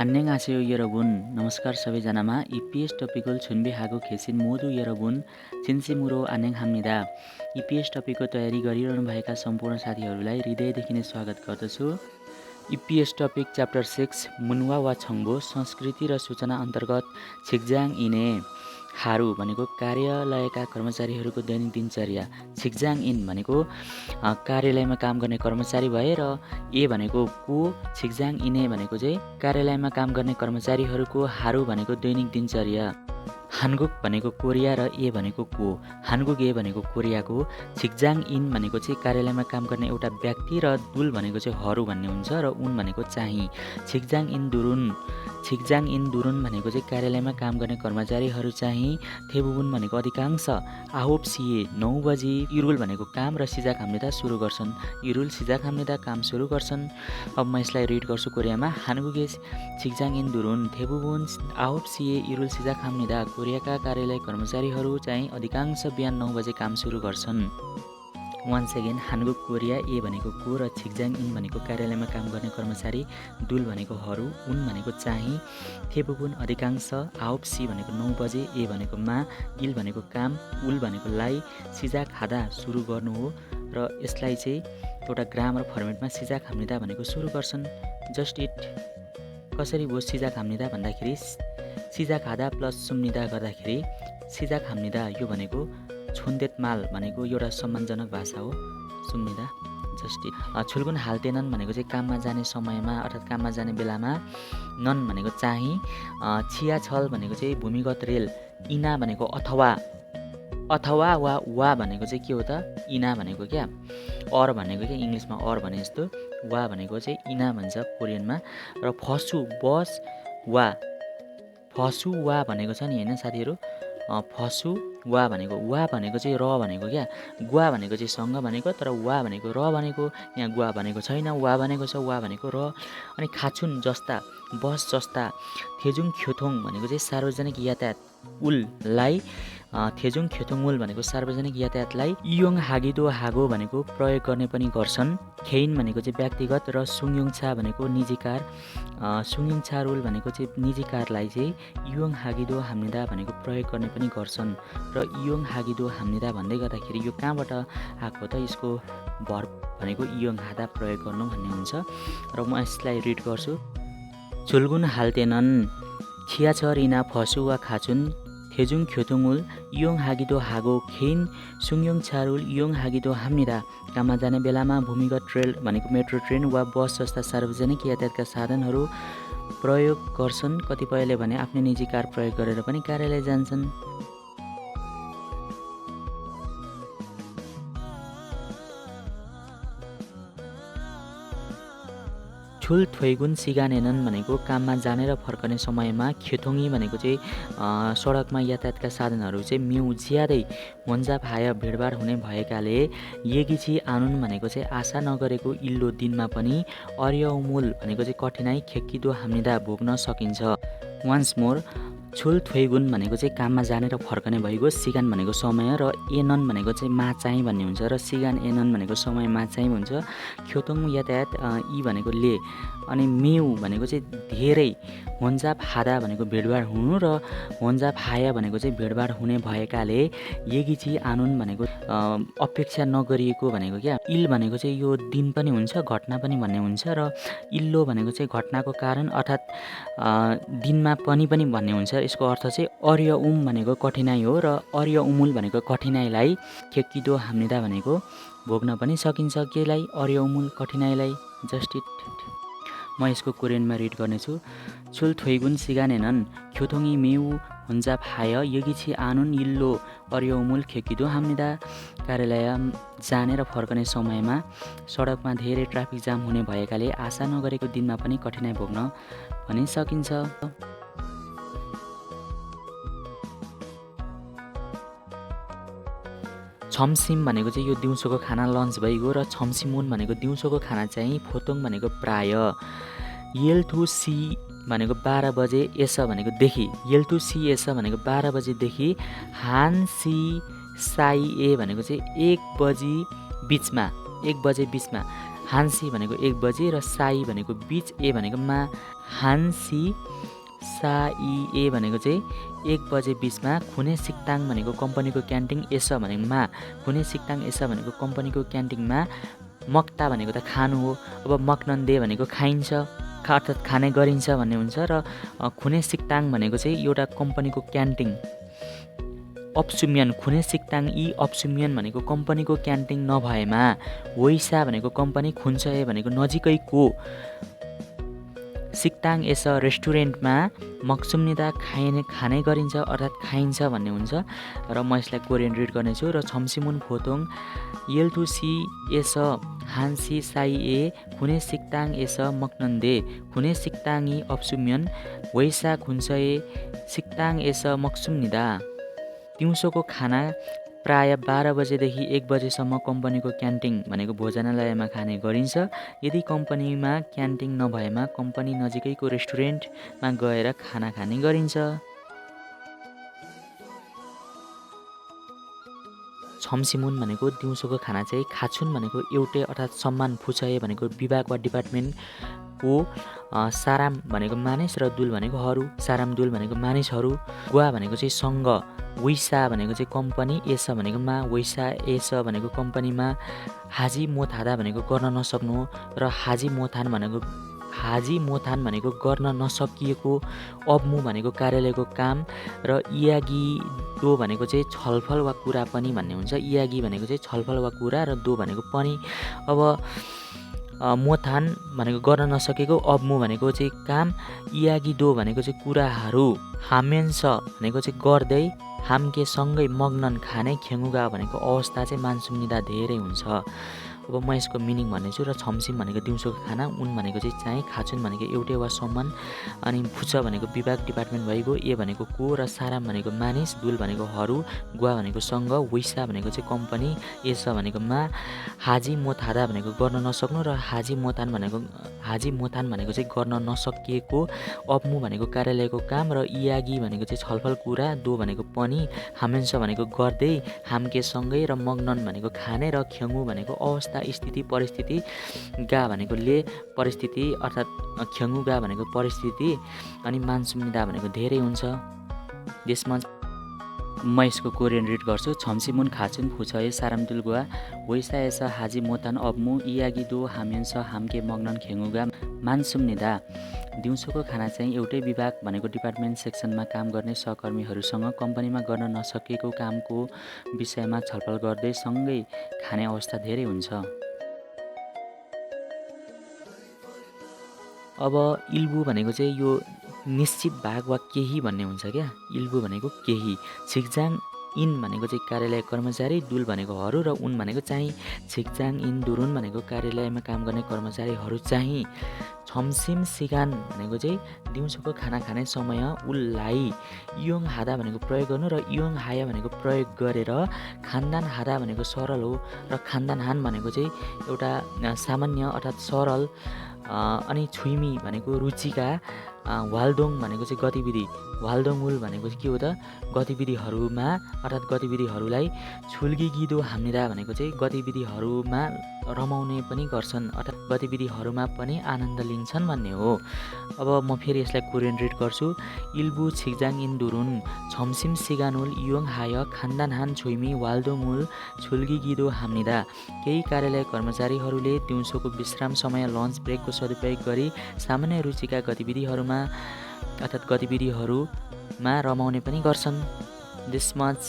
안녕하세요 여러분. नमस्कार सबैजनामा EPS topical छुन्बिहाको खेसिन मोदु यरबुन चिन्सिमुरो आनेङहाम्निदा EPS टपिकको तयारी गरिरहनु भएका सम्पूर्ण साथीहरूलाई हृदयदेखि नै स्वागत गर्दछु। EPS टपिक च्याप्टर 6 मुनुवा वा छङ्बो संस्कृति र सूचना अन्तर्गत छिक्जाङ इने हारू भनेको कार्यालयका कर्मचारीहरूको दैनिक दिनचर्या। छिक्जाङ इन भनेको कार्यालयमा काम गर्ने कर्मचारी भए र ए भनेको को, छिक्जाङ इने भनेको चाहिँ कार्यालयमा काम गर्ने कर्मचारीहरूको हारू भनेको दैनिक दिनचर्या। हानगुक भनेको कोरिया र ए भनेको को। हानगुक ए भनेको कोरियाको, छिक्जाङ इन भनेको चाहिँ कार्यालयमा काम गर्ने एउटा व्यक्ति र दुल भनेको चाहिँ हरू भन्ने हुन्छ र उन भनेको चाहिँ। छिक्जाङ इन दुरुन भनेको चाहिँ कार्यालयमा काम गर्ने कर्मचारीहरू चाहिँ। थेबुबुन भनेको अधिकांश। आहोप सिए 9 बजी इरुल भनेको काम र सिजाक हाम्नेदा सुरु गर्छन्। इरुल सिजाक हाम्नेदा काम सुरु गर्छन्। अब म यसलाई रिड गर्छु कोरियामा। हानगुके छिक्जाङ इन दुरुन थेबुबुन आहोप सिए इरुल सिजाक हाम्नेदा कोरियाका कार्यालय कर्मचारीहरू चाहिँ अधिकांश बिहान 9 बजे काम सुरु गर्छन्। वान्स अगेन हानगुक कोरिया ए भनेको को र छिक्जाङ इन भनेको कार्यालयमा काम गर्ने कर्मचारी, दुल भनेको हरू, उन भनेको चाहिँ, थेबुबुन अधिकांश, आहोप सी भनेको 9 बजे, ए भनेको मा, इल भनेको काम, उल भनेको लाई, सिजा खादा सुरु गर्नु हो र यसलाई चाहिँ एउटा ग्रामर फर्मेटमा सिजा खाम्निदा भनेको सुरु गर्छन्। जस्ट इट कसरी भयो सिजा खाम्निदा भन्दाखेरि सिजा खादा प्लस सुम्निदा गर्दाखेरि सिजा खाम्निदा यो भनेको छोन्देत माल भनेको एउटा सम्मानजनक भाषा हो। सुम्निदा जस्ट इट। छुल्गुन हाल्तेनन् भनेको चाहिँ काममा जाने समयमा अर्थात् काममा जाने बेलामा। नन भनेको चाहिँ। छिया छल भनेको चाहिँ भूमिगत रेल। इना भनेको अथवा वा भनेको चाहिँ के हो त? इना भनेको क्या अर भनेको क्या इङ्ग्लिसमा अर भने जस्तो, वा भनेको चाहिँ इना भन्छ कोरियनमा। र फसु बस वा, फसु वा भनेको छ नि होइन साथीहरू। फसु वा भनेको चाहिँ र भनेको क्या, गुवा भनेको चाहिँ सँग भनेको, तर वा भनेको र भनेको, यहाँ गुवा भनेको छैन, वा भनेको छ, वा भनेको र। अनि खाचुन जस्ता, बस जस्ता। थेजुङ ख्योथोङ भनेको चाहिँ सार्वजनिक यातायात उललाई, थेजुङ ख्योथोङ उल भनेको सार्वजनिक यातायातलाई। इयोङ हागिदो हागो भनेको प्रयोग गर्ने पनि गर्छन्। खेइन भनेको चाहिँ व्यक्तिगत र सुङयोङछा भनेको निजी कार। सुङयोङछा रुल भनेको चाहिँ निजी कारलाई चाहिँ इयोङ हागिदो हाम्निदा भनेको प्रयोग गर्ने पनि गर्छन्। र इयोङ हागिदो हाम्निदा भन्दै गर्दाखेरि यो कहाँबाट आएको त? यसको भर्ब भनेको इयोङ हादा प्रयोग गर्नु भन्ने हुन्छ। र म यसलाई रिड गर्छु। छुल्गुन हाल्तेनन् छियाछरिना फसु वा खाचुन थेजुङ ख्योथुङुल इयोङ हागिदो हागो खेइन सुङयोङ छारुल इयोङ हागिदो हाम्निदा। काममा जाने बेलामा भूमिगत रेल भनेको मेट्रो ट्रेन वा बस जस्ता सार्वजनिक यातायातका साधनहरू प्रयोग गर्छन्। कतिपयले भने आफ्नो निजी कार प्रयोग गरेर पनि कार्यालय जान्छन्। छुल थ्वेगुन सिगानेनन् भनेको काममा जाने र फर्कने समयमा। ख्योथोङी भनेको चाहिँ सडकमा यातायातका साधनहरू चाहिँ म्यु ज्यादै भन्जा भाय भिडभाड हुने भएकाले। येगिची आनुन भनेको चाहिँ आशा नगरेको इल्लो दिनमा पनि। अर्यौमुल भनेको चाहिँ कठिनाइ खेक्किदो हाम्निदा भोग्न सकिन्छ। वान्स मोर छुल थ्वेगुन भनेको चाहिँ काममा जाने र फर्कने भइगयो। सिगान भनेको समय र एनन भनेको चाहिँ मा चाहिँ भन्ने हुन्छ र सिगान एनन भनेको समय मा चाहिँ हुन्छ। ख्योथोङ यातायात इ भनेको ले, अनि मेउ भनेको चाहिँ धेरै, होन्जाप हादा भनेको भिडभाड हुनु र होन्जाप हाया भनेको चाहिँ भिडभाड हुने भएकाले। येगिची आनुन भनेको अपेक्षा नगरिएको भनेको क्या। इल भनेको चाहिँ यो दिन पनि हुन्छ, घटना पनि भन्ने हुन्छ, र इल्लो भनेको चाहिँ घटनाको कारण अर्थात् दिनमा पनि भन्ने हुन्छ। यसको अर्थ चाहिँ अर्यउम भनेको कठिनाइ हो र अर्यउमुल भनेको कठिनाइलाई, खेक्किदो हाम्निदा भनेको भोग्न पनि सकिन्छ। केलाई? अर्यउमुल कठिनाइलाई। Just it. म यसको कोरियनमा रिड गर्नेछु। छुल थ्वेगुन सिगानेनन् ख्योथोङी मेउ हुन्जाप हाय यगिछि आनुन इल्लो अर्यउमुल खेक्किदो हाम्निदा। कार्यालय जाने र फर्कने समयमा सडकमा धेरै ट्राफिक जाम हुने भएकाले आशा नगरेको दिनमा पनि कठिनाइ भोग्न पनि सकिन्छ। छम्सिम भनेको चाहिँ यो दिउँसोको खाना लन्च भइगयो र छम्सिमुन भनेको दिउँसोको खाना चाहिँ। फोतोङ भनेको प्राय। येल टु सी भनेको 12 बजे, एस भनेको देखि। येल टु सी एस भनेको 12 बजेदेखि। हान सी साई ए भनेको चाहिँ 1 बजे बिचमा। हान्सी भनेको 1 बजे र साई भनेको बीच, ए भनेको मा। हान्सी साई ए भनेको चाहिँ 1 बजे बीचमा। खुने सिक्ताङ भनेको कम्पनीको क्यान्टिन, एस भनेको मा। खुने सिक्ताङ एस भनेको कम्पनीको क्यान्टिनमा। मक्ता भनेको त खानु हो। अब मक्नन्दे भनेको खाइन्छ, अर्थात् खाने गरिन्छ भन्ने हुन्छ। र खुने सिक्ताङ भनेको चाहिँ एउटा कम्पनीको क्यान्टिन। अप्सुम्यन खुने सिक्ताङ यी अप्सुम्यन भनेको कम्पनीको क्यान्टिन नभएमा। वैसा भनेको कम्पनी, खुन्चए भनेको नजिकैको। सिक्ताङ एस रेस्टुरेन्टमा मक्सुम्निदा खाने गरिन्छ अर्थात् खाइन्छ भन्ने हुन्छ। र म यसलाई कोरियन रिड गर्नेछु। र छम्सिमुन फोतोङ येल्थु सी एस हान्सी साई ए खुने सिक्ताङ एस मक्नन्दे। खुने सिक्ताङी अप्सुम्यन वैसा खुन्चए सिक्ताङ एस मक्सुम्निदा। दिउँसोको खाना प्राय 12 बजेदेखि 1 बजेसम्म कम्पनीको क्यान्टिन भनेको भोजनालयमा खाने गरिन्छ। यदि कम्पनीमा क्यान्टिन नभएमा कम्पनी नजिकैको रेस्टुरेन्टमा गएर खाना खाने गरिन्छ। छम्सिमुन भनेको दिउँसोको खाना चाहिँ खाछुन भनेको एउटै अर्थात् सम्मान, फुचए भनेको विभाग वा डिपार्टमेन्टको, साराम भनेको मानिस र दुल भनेको हरू। साराम दुल भनेको मानिसहरू। गुवा भनेको चाहिँ सङ्घ। वैसा भनेको चाहिँ कम्पनी, एस भनेको मा। वैसा एस भनेको कम्पनीमा। हाजी मोथादा भनेको गर्न नसक्नु हो। र हाजी मोथान भनेको गर्न नसकिएको। अब्मु भनेको कार्यालयको काम। र इयागी दो भनेको चाहिँ छलफल वा कुरा पनि भन्ने हुन्छ। इयागी भनेको चाहिँ छलफल वा कुरा, र दो भनेको पनि। अब मोथान भनेको गर्न नसकेको, अब्मु भनेको चाहिँ काम, इयागी दो भनेको चाहिँ कुराहरू, हामेन्स भनेको चाहिँ गर्दै, हाम्के सँगै मग्नन खाने, खेङ्गुगा भनेको अवस्था चाहिँ मान्सुम्निदा धेरै हुन्छ। अब म यसको मिनिङ भन्नेछु। र छम्सिम भनेको दिउँसोको खाना, उन भनेको चाहिँ खाछुन भनेको एउटै वा सम्मान, अनि फुच भनेको विभाग डिपार्टमेन्ट भइगयो, ए भनेको को, र साराम भनेको मानिस, दुल भनेको हरू, गुवा भनेको सङ्घ, वैसा भनेको चाहिँ कम्पनी, एस भनेको मा। हाजी मोथादा भनेको गर्न नसक्नु, र हाजी मोथान भनेको चाहिँ गर्न नसकिएको। अब्मु भनेको कार्यालयको काम, र इयागी भनेको चाहिँ छलफल कुरा, दो भनेको पनि, हामेन्स भनेको गर्दै, हाम्के सँगै, र मग्नन भनेको खाने, र खेङ्गु भनेको अवस्था, स्थिति, परिस्थिति, गा भनेको ले परिस्थिति अर्थात् खेङ्गु गा भनेको परिस्थिति, अनि मान्सुम्निदा भनेको धेरै हुन्छ। त्यसमा म यसको कोरियन रिड गर्छु। छम्सिमुन खाचुन फुचए सारामदुल गुवा वैसा एस हाजी मोतान अब्मु इयागी दो हामेन्स हाम्के मग्नन खेङ्गुगा मान्सुम्निदा। दिउँसोको खाना चाहिँ एउटै विभाग भनेको डिपार्टमेन्ट सेक्सनमा काम गर्ने सहकर्मीहरूसँग कम्पनीमा गर्न नसकेको कामको विषयमा छलफल गर्दै सँगै खाने अवस्था धेरै हुन्छ। अब इल्बु भनेको चाहिँ यो निश्चित भाग वा केही भन्ने हुन्छ क्या। इल्बु भनेको केही। छिक्जाङ इन भनेको चाहिँ कार्यालय कर्मचारी, दुल भनेको हरू, र उन भनेको चाहिँ। छिक्जाङ इन दुरुन भनेको कार्यालयमा काम गर्ने कर्मचारीहरू चाहिँ। छम्सिम सिगान भनेको चाहिँ दिउँसोको खाना खाने समय, उल्लाई इयोङ हादा भनेको प्रयोग गर्नु, र इयोङ हाया भनेको प्रयोग गरेर। खानदान हादा भनेको सरल हो, र खानदान हान भनेको चाहिँ एउटा सामान्य अर्थात् सरल। अनि छुइमी भनेको रुचिका। वाल्दोङ भनेको चाहिँ गतिविधि। वाल्दोङुल भनेको चाहिँ के हो त, गतिविधिहरूमा अर्थात् गतिविधिहरूलाई। छुल्गी गिदो हाम्निदा भनेको चाहिँ गतिविधिहरूमा रमाउने पनि गर्छन् अर्थात् गतिविधिहरूमा पनि आनन्द लिन्छन् भन्ने हो। अब म फेरि यसलाई कोरियन रिड गर्छु। इल्बु छिक्जाङ इन दुरुन छम्सिम सिगानुल इयोङ हाय खानदान हान छुइमी वाल्दोङुल छुल्गी गिदो हाम्निदा। केही कार्यालय कर्मचारीहरूले दिउँसोको विश्राम समय लन्च ब्रेकको सदुपयोग गरी सामान्य रुचिका गतिविधिहरूमा अर्थात् गतिविधिहरूमा रमाउने पनि गर्छन्। This much.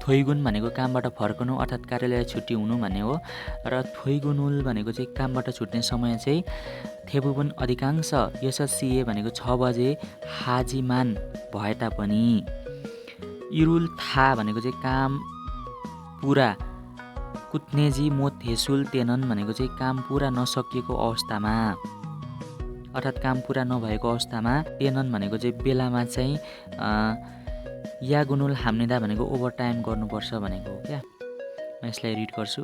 थोइगुन भनेको कामबाट फर्कनु अर्थात् कार्यालय छुट्टी हुनु भन्ने हो। र थोइगुनुल भनेको चाहिँ कामबाट छुट्ने समय चाहिँ। थेबुबुन अधिकांश यशस्सिए भनेको 6 बजे हाजिमान भए तापनि। इरुल था भनेको चाहिँ काम पुरा। कुत्नेजी मो थेसुल तेनन भनेको चाहिँ काम पुरा नसकिएको अवस्थामा अर्थात् काम पुरा नभएको अवस्थामा। तेनन भनेको चाहिँ बेलामा चाहिँ। यागुनुल हाम्निदा भनेको ओभर टाइम गर्नुपर्छ भनेको हो क्या। म यसलाई रिड गर्छु।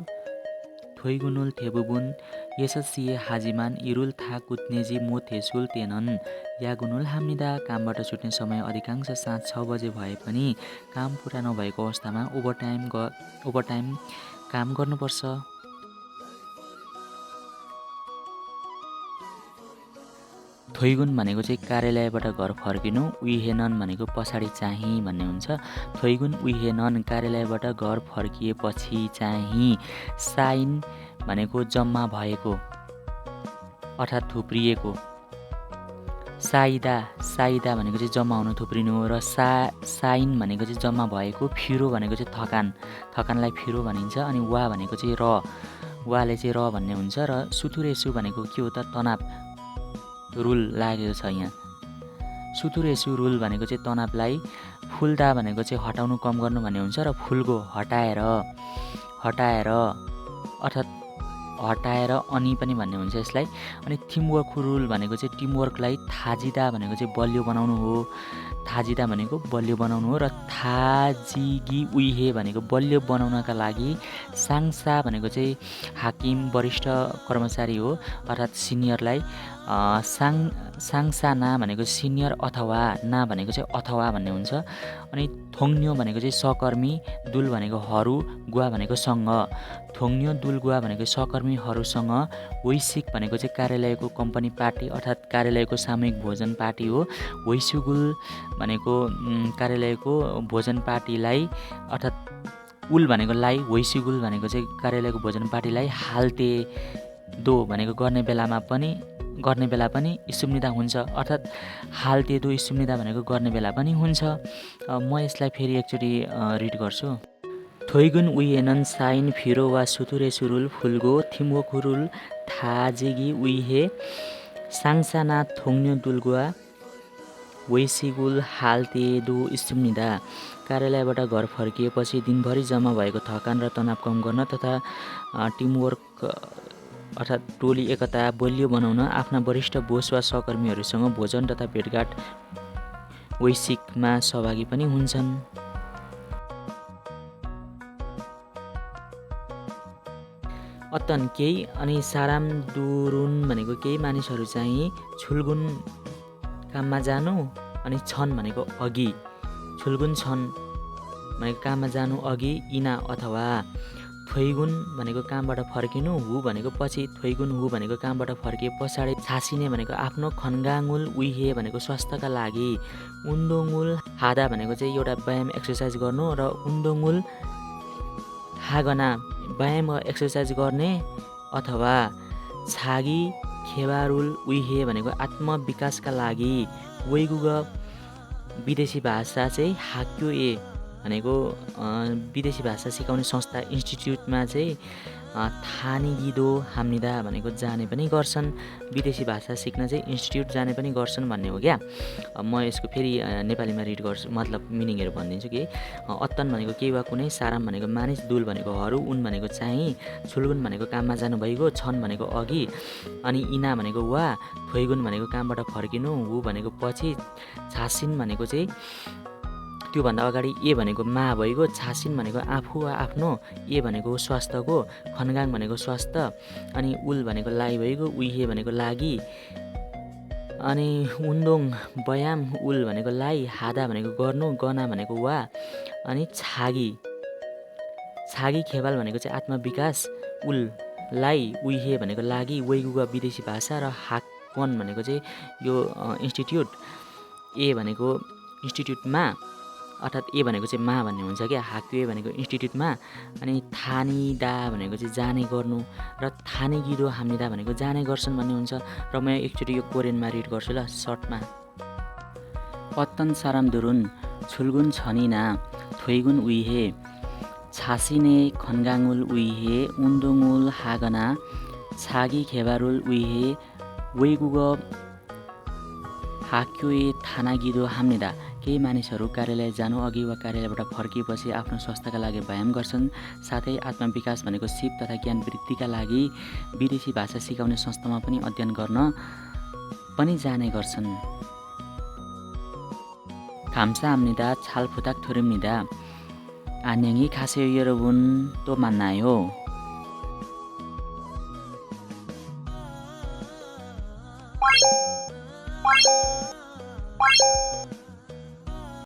토이군울 대부분 6시에 하지만 이룰 다 굳내지 못했을 때는 야근을 합니다. कामबाट छुट्ने समय अधिकांश साँझ 6 बजे भए पनि काम पुरा नभएको अवस्थामा ओभरटाइम काम गर्नुपर्छ। थोइगुन भनेको चाहिँ कार्यालयबाट घर फर्किनु, उइहेनन भनेको पछाडि चाहिँ भन्ने हुन्छ। थोइगुन उइहेनन कार्यालयबाट घर फर्किएपछि चाहिँ। साइन भनेको जम्मा भएको अर्थात् थुप्रिएको। साइदा भनेको चाहिँ जम्मा हुनु थुप्रिनु हो र साइन भनेको चाहिँ जम्मा भएको। फिरो भनेको चाहिँ थकानलाई फिरो भनिन्छ। अनि वा भनेको चाहिँ वाले चाहिँ र भन्ने हुन्छ। र सुथुरेसु भनेको के हो त तनाव रुल लागेको छ यहाँ। सुथुरेसु रुल भनेको चाहिँ तनावलाई, फुल्दा भनेको चाहिँ हटाउनु कम गर्नु भन्ने हुन्छ। र फुल्गो हटाएर अर्थात् हटाएर अनि पनि भन्ने हुन्छ यसलाई। अनि टिमवर्क रुल भनेको चाहिँ टिमवर्कलाई थाजिदा भनेको चाहिँ बलियो बनाउनु हो। थाजिदा भनेको बलियो बनाउनु हो। र थाजिगी उइहे भनेको बलियो बनाउनका लागि। साङसा भनेको चाहिँ हाकिम वरिष्ठ कर्मचारी हो अर्थात् सिनियरलाई। साङसाना भनेको सिनियर अथवा ना भनेको चाहिँ अथवा भन्ने हुन्छ। अनि थोङ्न्यो भनेको चाहिँ सहकर्मी, दुल भनेको हरू, गुवा भनेको सँग। थोङ्न्यो दुल गुवा भनेको सहकर्मीहरूसँग। वैश्विक भनेको चाहिँ कार्यालयको कम्पनी पार्टी अर्थात् कार्यालयको सामूहिक भोजन पार्टी हो। वैसुगुल भनेको कार्यालयको भोजन पार्टीलाई अर्थात् उल भनेको लाई, वैसुगुल भनेको चाहिँ कार्यालयको भोजन पार्टीलाई। हाल्ते दो भनेको गर्ने बेला पनि इस्सुम्निदा हुन्छ अर्थात् हाल्ते दो इस्सुम्निदा भनेको गर्ने बेला पनि हुन्छ। म यसलाई फेरि एकचोटि रिड गर्छु। थोइगुन उइहेनन साइन फिरो वा सुथुरे सुरुल फुल्गो थिम्वोकुरुल थाजेगी उइहे साङसाना थोङ्न्यो दुलगुवा वैसिगुल हाल्ते दो इस्सुम्निदा। कार्यालयबाट घर फर्किएपछि दिनभरि जम्मा भएको थकान र तनाव कम गर्न तथा टिमवर्क अर्थात् टोली एकता बलियो बनाउन आफ्ना वरिष्ठ बोस वा सहकर्मीहरूसँग भोजन तथा भेटघाट वैश्विकमा सहभागी पनि हुन्छन्। अत्तन केही अनि साराम दुरुन भनेको केही मानिसहरू चाहिँ छुल्गुन काममा जानु अनि छन् भनेको अघि। छुल्गुन छन् भनेको काममा जानु अघि इना अथवा। थोइगुन भनेको कामबाट फर्किनु, हु भनेको पछि, थोइगुन हु भनेको कामबाट फर्किए पछाडि। छासिने भनेको आफ्नो, खन्गाङुल उइहे भनेको स्वास्थ्यका लागि। उन्दोङुल हादा भनेको चाहिँ एउटा व्यायाम एक्सर्साइज गर्नु र उन्दोङुल हागना व्यायाम एक्सर्साइज गर्ने अथवा छागी खेबारुल उइहे भनेको आत्मविकासका लागि। वैगुग विदेशी भाषा चाहिँ हाक्यो ए भनेको विदेशी भाषा सिकाउने संस्था इन्स्टिट्युटमा चाहिँ थानिगिदो हाम्निदा भनेको जाने पनि गर्छन्। विदेशी भाषा सिक्न चाहिँ इन्स्टिट्युट जाने पनि गर्छन् भन्ने हो क्या। म यसको फेरि नेपालीमा रिड गर्छु, मतलब मिनिङहरू भनिदिन्छु कि अत्तन भनेको केही वा कुनै, साराम भनेको मानिस, दुल भनेको हरू, उन भनेको चाहिँ, छुल्गुन भनेको काममा जानु भइगयो, छन् भनेको अघि, अनि इना भनेको वा, थोइगुन भनेको कामबाट फर्किनु, हु भनेको पछि, छासिन भनेको चाहिँ त्योभन्दा अगाडि, ए भनेको मा भइगयो, छासिन भनेको आफू वा आफ्नो, ए भनेको स्वास्थ्यको, खन्गाङ भनेको स्वास्थ्य, अनि उल भनेको लाई भइगयो, उइहे भनेको लागि, अनि उन्दोङ व्यायाम, उल भनेको लाई, हादा भनेको गर्नु, गना भनेको वा, अनि छागी खेबाल भनेको चाहिँ आत्मविकास, उल लाई, उइहे भनेको लागि, वैगुगा विदेशी भाषा, र हाक्वन भनेको चाहिँ यो इन्स्टिट्युट, ए भनेको इन्स्टिट्युटमा अर्थात् ए भनेको चाहिँ मा भन्ने हुन्छ क्या, हाक्यो ए भनेको इन्स्टिट्युटमा, अनि थानिदा भनेको चाहिँ जाने गर्नु, र थानिगिदो हाम्निदा भनेको जाने गर्छन् भन्ने हुन्छ। र म एकचोटि यो कोरियनमा रिड गर्छु ल सर्टमा। अत्तन साराम दुरुन छुल्गुन छनिना थोइगुन उइहे छासिने खन्गाङुल उइहे उन्दुङुल हागना छागी खेबारुल उइहे वैगुग हाक्यो ए थानागिदो हाम्निदा। केही मानिसहरू कार्यालय जानु अघि वा कार्यालयबाट फर्किएपछि आफ्नो स्वास्थ्यका लागि व्यायाम गर्छन्। साथै आत्मविकास भनेको सिप तथा ज्ञान वृद्धिका लागि विदेशी भाषा सिकाउने संस्थामा पनि अध्ययन गर्न पनि जाने गर्छन्। 감사합니다. 잘 부탁드립니다. 안녕히 가세요 여러분. 또 만나요.